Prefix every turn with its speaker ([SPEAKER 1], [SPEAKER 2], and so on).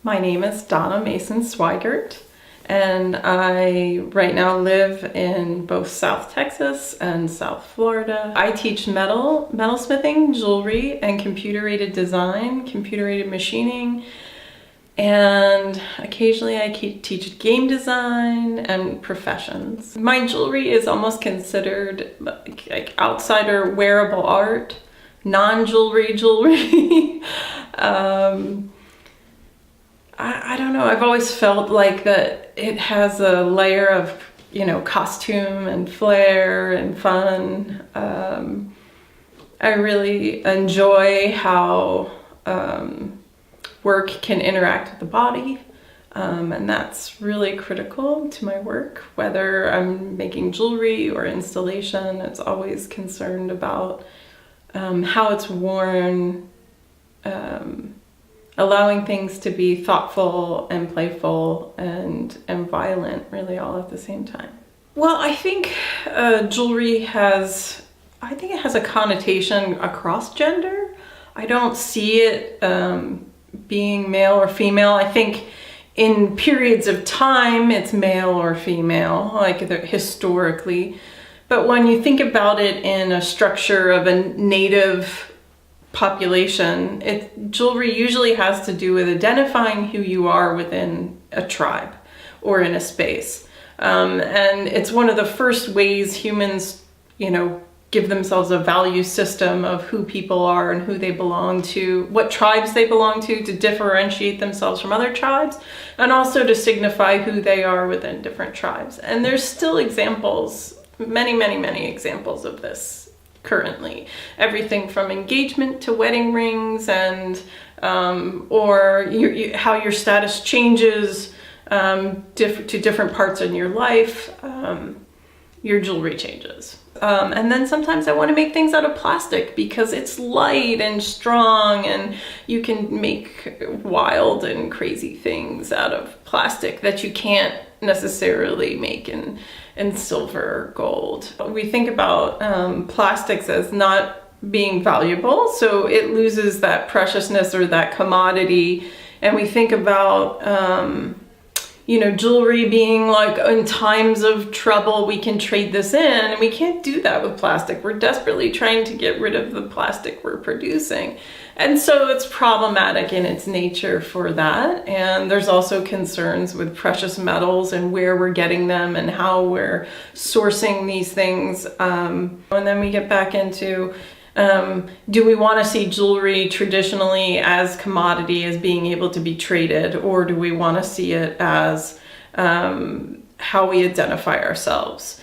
[SPEAKER 1] My name is Donna Mason Sweigart, and I right now live in both South Texas and South Florida. I teach metalsmithing, jewelry, and computer-aided design, computer-aided machining, and occasionally I teach game design and professions. My jewelry is almost considered like outsider wearable art, non-jewelry jewelry. I don't know, I've always felt like that it has a layer of, costume and flair and fun. I really enjoy how work can interact with the body, and that's really critical to my work. Whether I'm making jewelry or installation, it's always concerned about how it's worn, allowing things to be thoughtful and playful and violent, really all at the same time. Well, I think jewelry has a connotation across gender. I don't see it being male or female. I think in periods of time it's male or female, like historically. But when you think about it in a structure of a native population, jewelry usually has to do with identifying who you are within a tribe or in a space. And it's one of the first ways humans, give themselves a value system of who people are and who they belong to, what tribes they belong to differentiate themselves from other tribes, and also to signify who they are within different tribes. And there's still examples, many, many, many examples of this currently. Everything from engagement to wedding rings, and or how your status changes to different parts in your life. Your jewelry changes. And then sometimes I want to make things out of plastic because it's light and strong, and you can make wild and crazy things out of plastic that you can't necessarily make in silver or gold. We think about plastics as not being valuable, so it loses that preciousness or that commodity. And we think about jewelry being like, in times of trouble we can trade this in, and we can't do that with plastic. We're desperately trying to get rid of the plastic we're producing. And so it's problematic in its nature for that. And there's also concerns with precious metals and where we're getting them and how we're sourcing these things. And then we get back into, do we want to see jewelry traditionally as commodity, as being able to be traded, or do we want to see it as how we identify ourselves?